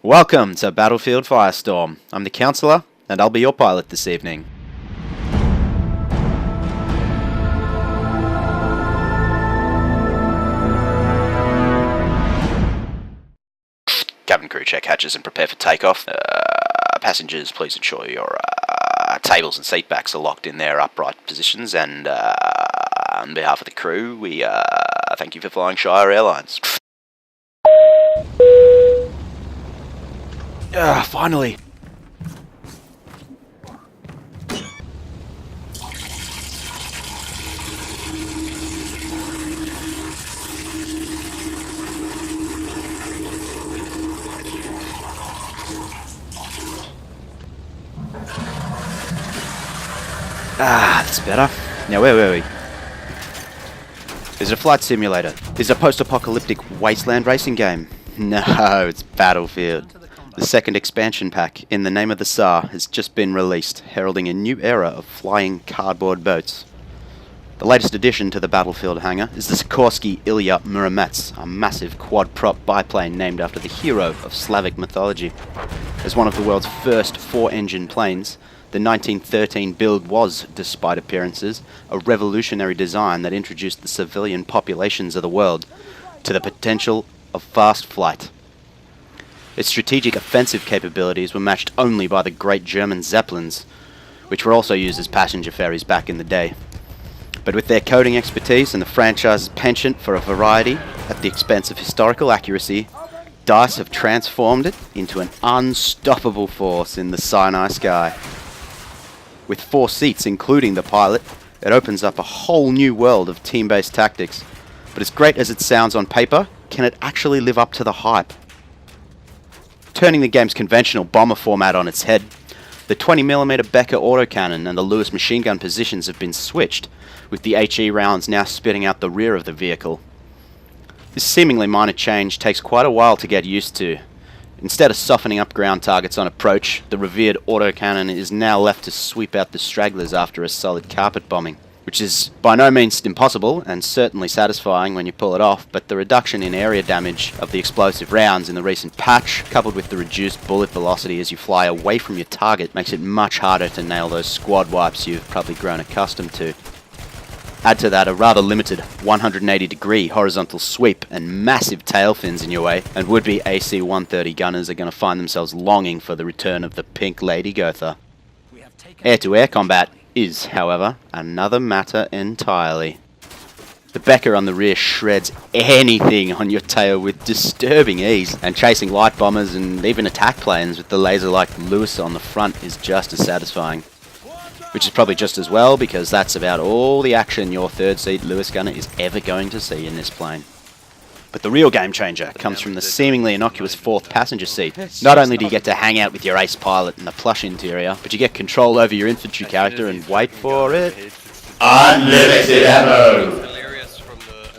Welcome to Battlefield Firestorm. I'm the Counsellor, and I'll be your pilot this evening. Cabin crew, check hatches and prepare for takeoff. Passengers, please ensure your tables and seat backs are locked in their upright positions, and on behalf of the crew, we thank you for flying Shire Airlines. Finally! That's better. Now, where were we? Is it a flight simulator? Is it a post-apocalyptic wasteland racing game? No, it's Battlefield. The second expansion pack, In the Name of the Tsar, has just been released, heralding a new era of flying cardboard boats. The latest addition to the Battlefield Hangar is the Sikorsky Ilya Muromets, a massive quad-prop biplane named after the hero of Slavic mythology. As one of the world's first four-engine planes, the 1913 build was, despite appearances, a revolutionary design that introduced the civilian populations of the world to the potential of fast flight. Its strategic offensive capabilities were matched only by the great German Zeppelins, which were also used as passenger ferries back in the day. But with their coding expertise and the franchise's penchant for a variety at the expense of historical accuracy, DICE have transformed it into an unstoppable force in the Sinai sky. With 4 seats, including the pilot, it opens up a whole new world of team-based tactics. But as great as it sounds on paper, can it actually live up to the hype? Turning the game's conventional bomber format on its head, the 20mm Becker autocannon and the Lewis machine gun positions have been switched, with the HE rounds now spitting out the rear of the vehicle. This seemingly minor change takes quite a while to get used to. Instead of softening up ground targets on approach, the revered autocannon is now left to sweep out the stragglers after a solid carpet bombing, which is by no means impossible and certainly satisfying when you pull it off, but the reduction in area damage of the explosive rounds in the recent patch, coupled with the reduced bullet velocity as you fly away from your target, makes it much harder to nail those squad wipes you've probably grown accustomed to. Add to that a rather limited 180-degree horizontal sweep and massive tail fins in your way, and would-be AC-130 gunners are going to find themselves longing for the return of the Pink Lady Gotha. Air-to-air combat is, however, another matter entirely. The Becker on the rear shreds anything on your tail with disturbing ease, and chasing light bombers and even attack planes with the laser-like Lewis on the front is just as satisfying. Which is probably just as well, because that's about all the action your third-seat Lewis gunner is ever going to see in this plane. But the real game changer comes from the seemingly innocuous 4th passenger seat. Not only do you get to hang out with your ace pilot in the plush interior, but you get control over your infantry character and wait for it, unlimited ammo!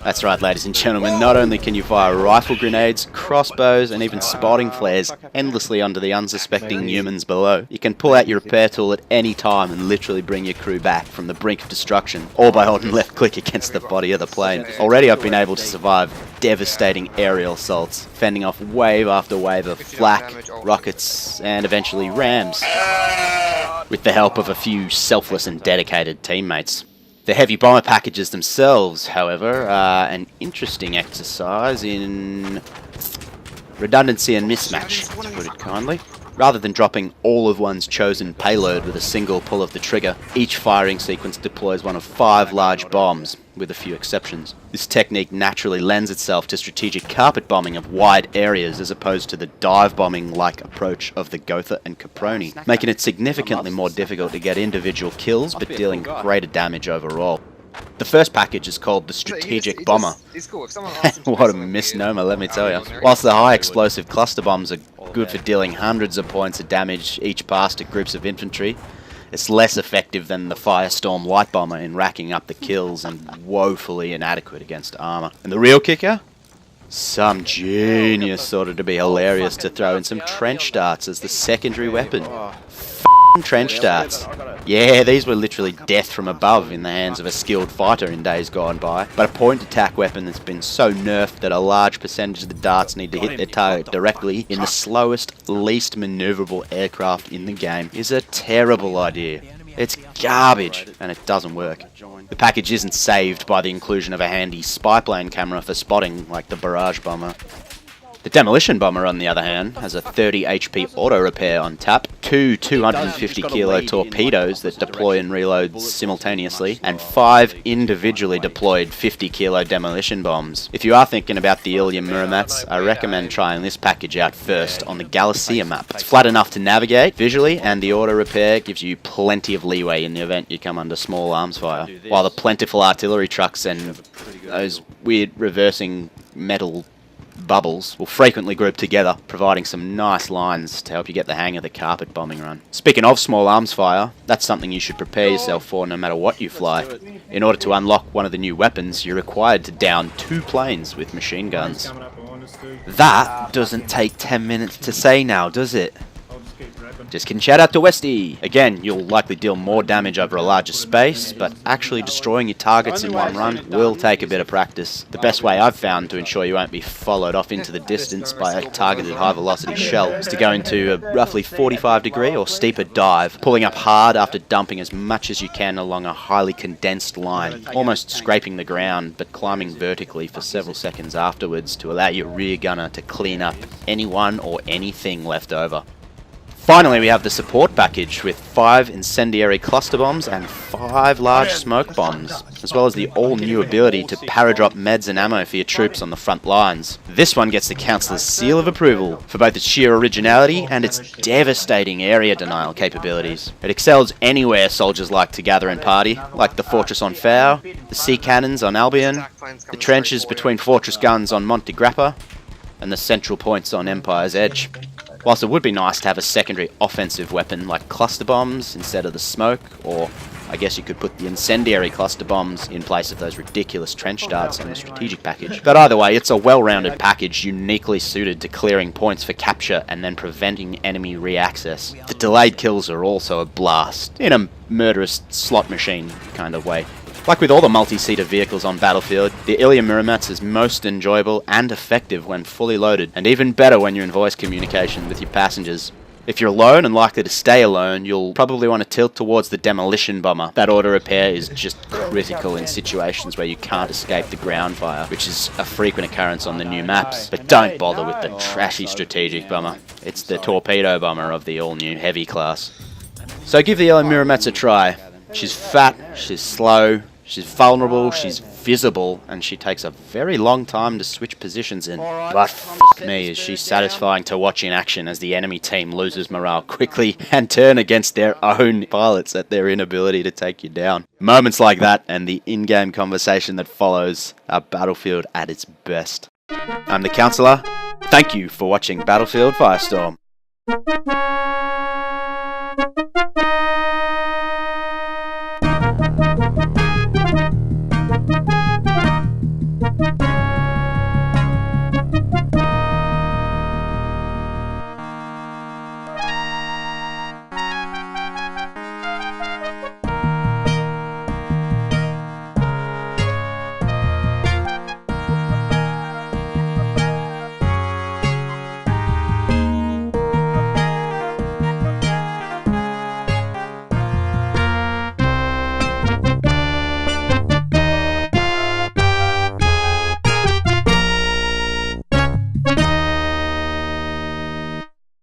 That's right, ladies and gentlemen, not only can you fire rifle grenades, crossbows, and even spotting flares endlessly onto the unsuspecting humans below, you can pull out your repair tool at any time and literally bring your crew back from the brink of destruction, all by holding left click against the body of the plane. Already I've been able to survive devastating aerial assaults, fending off wave after wave of flak, rockets, and eventually rams, with the help of a few selfless and dedicated teammates. The heavy bomber packages themselves, however, are an interesting exercise in redundancy and mismatch, to put it kindly. Rather than dropping all of one's chosen payload with a single pull of the trigger, each firing sequence deploys one of 5 large bombs, with a few exceptions. This technique naturally lends itself to strategic carpet bombing of wide areas as opposed to the dive bombing-like approach of the Gotha and Caproni, making it significantly more difficult to get individual kills but dealing greater damage overall. The first package is called the Strategic Bomber. What a misnomer, let me tell you. Whilst the high explosive cluster bombs are good for dealing hundreds of points of damage each pass to groups of infantry, it's less effective than the Firestorm light bomber in racking up the kills and woefully inadequate against armor. And the real kicker? Some genius thought it to be hilarious to throw in some trench darts as the secondary weapon. F***ing trench darts. Yeah, these were literally death from above in the hands of a skilled fighter in days gone by, but a point attack weapon that's been so nerfed that a large percentage of the darts need to hit their target directly in the slowest, least maneuverable aircraft in the game is a terrible idea. It's garbage, and it doesn't work. The package isn't saved by the inclusion of a handy spy plane camera for spotting like the barrage bomber. The demolition bomber, on the other hand, has a 30 HP auto repair on tap, two 250 kilo torpedoes that deploy and reload simultaneously, and 5 individually deployed 50 kilo demolition bombs. If you are thinking about the Ilya Muromets, I recommend trying this package out first on the Galicia map. It's flat enough to navigate visually, and the auto repair gives you plenty of leeway in the event you come under small arms fire, while the plentiful artillery trucks and those weird reversing metal bubbles will frequently group together, providing some nice lines to help you get the hang of the carpet bombing run. Speaking of small arms fire, that's something you should prepare yourself for no matter what you fly. In order to unlock one of the new weapons, you're required to down 2 planes with machine guns. That doesn't take 10 minutes to say now, does it? Just kidding, shout out to Westy! Again, you'll likely deal more damage over a larger space, but actually destroying your targets in one run will take a bit of practice. The best way I've found to ensure you won't be followed off into the distance by a targeted high-velocity shell is to go into a roughly 45-degree or steeper dive, pulling up hard after dumping as much as you can along a highly condensed line, almost scraping the ground, but climbing vertically for several seconds afterwards to allow your rear gunner to clean up anyone or anything left over. Finally, we have the support package with 5 incendiary cluster bombs and 5 large smoke bombs, as well as the all-new ability to paradrop meds and ammo for your troops on the front lines. This one gets the Councilor's seal of approval for both its sheer originality and its devastating area denial capabilities. It excels anywhere soldiers like to gather and party, like the fortress on Fao, the sea cannons on Albion, the trenches between fortress guns on Monte Grappa, and the central points on Empire's Edge. Whilst it would be nice to have a secondary offensive weapon like cluster bombs instead of the smoke, or I guess you could put the incendiary cluster bombs in place of those ridiculous trench darts in the strategic package. But either way, it's a well-rounded package uniquely suited to clearing points for capture and then preventing enemy re-access. The delayed kills are also a blast, in a murderous slot machine kind of way. Like with all the multi-seater vehicles on Battlefield, the Ilya Muromets is most enjoyable and effective when fully loaded, and even better when you're in voice communication with your passengers. If you're alone and likely to stay alone, you'll probably want to tilt towards the demolition bomber. That auto repair is just critical in situations where you can't escape the ground fire, which is a frequent occurrence on the new maps. But don't bother with the trashy strategic bomber. It's the torpedo bomber of the all-new heavy class. So give the Ilya Muromets a try. She's fat, she's slow, she's vulnerable, she's visible, and she takes a very long time to switch positions in. But f*** me, is she satisfying to watch in action as the enemy team loses morale quickly and turn against their own pilots at their inability to take you down. Moments like that and the in-game conversation that follows are Battlefield at its best. I'm the Councillor. Thank you for watching Battlefield Firestorm.